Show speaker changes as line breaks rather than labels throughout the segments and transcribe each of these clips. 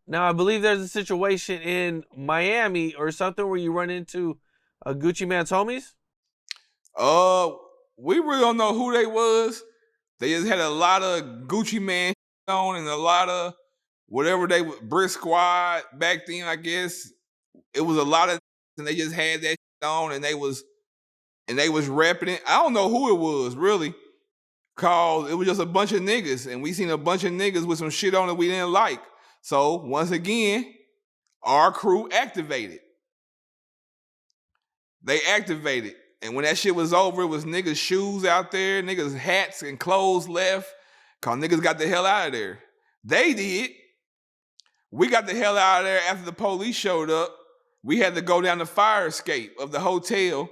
Now, I believe there's a situation in Miami or something where you run into a Gucci Man's homies.
Uh, we really don't know who they was. They just had a lot of Gucci Man on and a lot of whatever they Brick Squad back then. I guess it was a lot of, and they just had that on and they was rapping it. I don't know who it was really, cause it was just a bunch of niggas, and we seen a bunch of niggas with some shit on that we didn't like. So once again, our crew activated. They activated. And when that shit was over, it was niggas' shoes out there, niggas' hats and clothes left. Cause niggas got the hell out of there. They did. We got the hell out of there after the police showed up. We had to go down the fire escape of the hotel.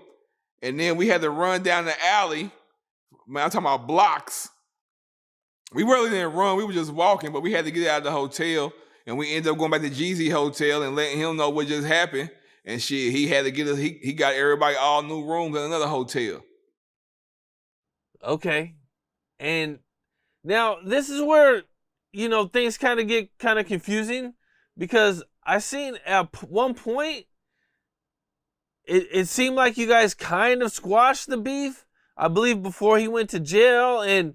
And then we had to run down the alley. Man, I'm talking about blocks. We really didn't run, we were just walking, but we had to get out of the hotel. And we ended up going back to Jeezy Hotel and letting him know what just happened. And shit, he had to get us, he got everybody all new rooms at another hotel.
Okay. And now this is where, things kind of get kind of confusing because I seen at one point, it seemed like you guys kind of squashed the beef. I believe before he went to jail and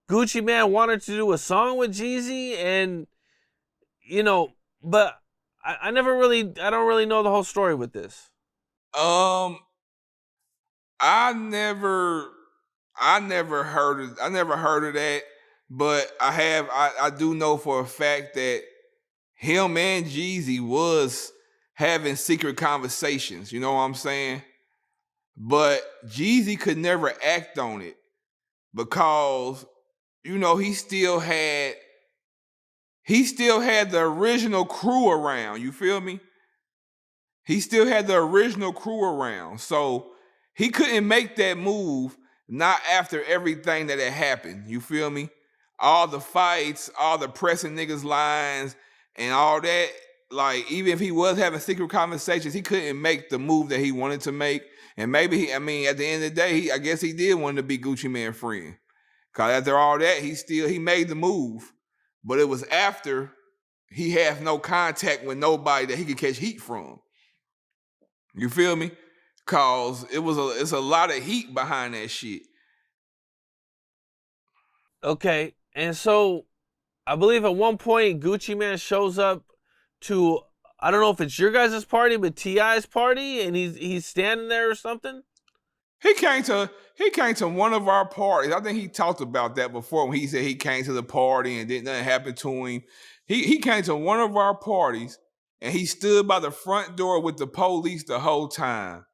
Gucci Man wanted to do a song with Jeezy and, but I don't really know the whole story with this.
Um, I never I never heard of that, but I do know for a fact that him and Jeezy was having secret conversations, you know what I'm saying? But Jeezy could never act on it because he still had the original crew around, you feel me? He still had the original crew around. So he couldn't make that move not after everything that had happened. You feel me? All the fights, all the pressing niggas lines, and all that. Like, even if he was having secret conversations, he couldn't make the move that he wanted to make. And maybe at the end of the day, I guess he did want to be Gucci Mane friend. Cause after all that, he made the move. But it was after he had no contact with nobody that he could catch heat from. You feel me? Cause it's a lot of heat behind that shit.
Okay. And so I believe at one point Gucci Man shows up to, I don't know if it's your guys' party, but T.I.'s party, and he's standing there or something.
He came to one of our parties. I think he talked about that before when he said he came to the party and didn't nothing happen to him. He came to one of our parties and he stood by the front door with the police the whole time.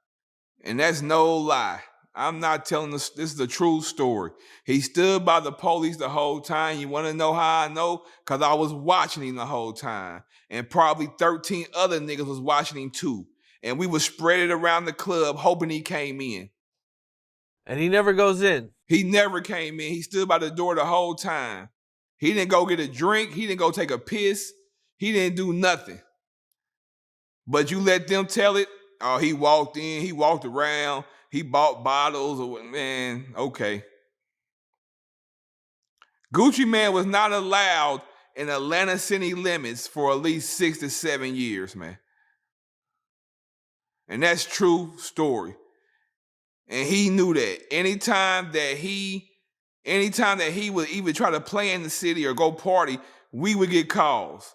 And that's no lie. I'm not telling this is the true story. He stood by the police the whole time. You want to know how I know? Because I was watching him the whole time. And probably 13 other niggas was watching him too. And we was spread it around the club hoping he came in.
And he never goes in.
He never came in. He stood by the door the whole time. He didn't go get a drink. He didn't go take a piss. He didn't do nothing. But you let them tell it. Oh, he walked in. He walked around. He bought bottles. Man, okay. Gucci Mane was not allowed in Atlanta city limits for at least 6 to 7 years, man. And that's true story. And he knew that. Anytime that he would even try to play in the city or go party, we would get calls.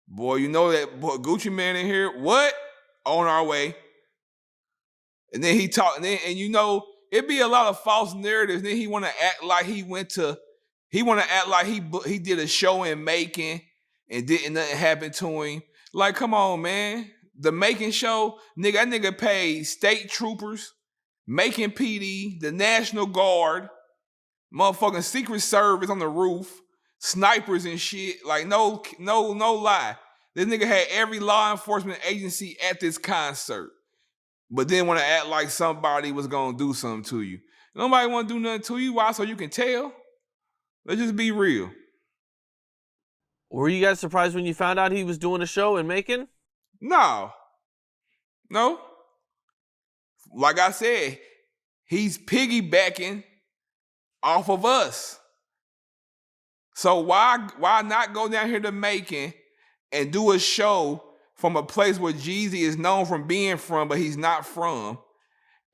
Boy, you know that boy Gucci Mane in here? What? On our way. And then he talked, and it'd be a lot of false narratives. Then he want to act like he did a show in Macon and didn't nothing happen to him. Like, come on, man. The Macon show, nigga, that nigga paid state troopers, Macon PD, the National Guard, motherfucking Secret Service on the roof, snipers and shit. Like, no lie. This nigga had every law enforcement agency at this concert. But then want to act like somebody was gonna do something to you. Nobody want to do nothing to you. Why? So you can tell? Let's just be real.
Were you guys surprised when you found out he was doing a show in Macon?
No. Like I said, he's piggybacking off of us. So why not go down here to Macon and do a show from a place where Jeezy is known from being from, but he's not from.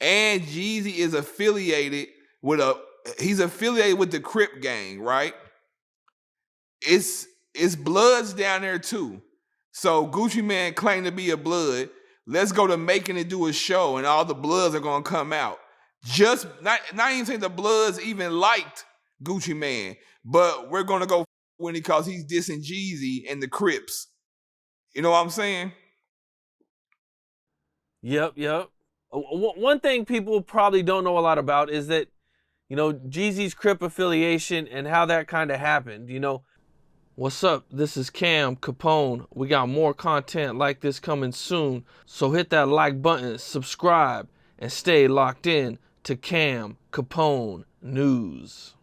And Jeezy is affiliated with the Crip gang, right? It's Bloods down there too. So Gucci Man claimed to be a Blood. Let's go to Macon and do a show, and all the Bloods are gonna come out. Just not even saying the Bloods even liked Gucci Man, but we're gonna go when because he's dissing Jeezy and the Crips. You know what I'm saying?
Yep, yep. One thing people probably don't know a lot about is that, Jeezy's Crip affiliation and how that kind of happened. What's up? This is Cam Capone. We got more content like this coming soon. So hit that like button, subscribe, and stay locked in to Cam Capone News.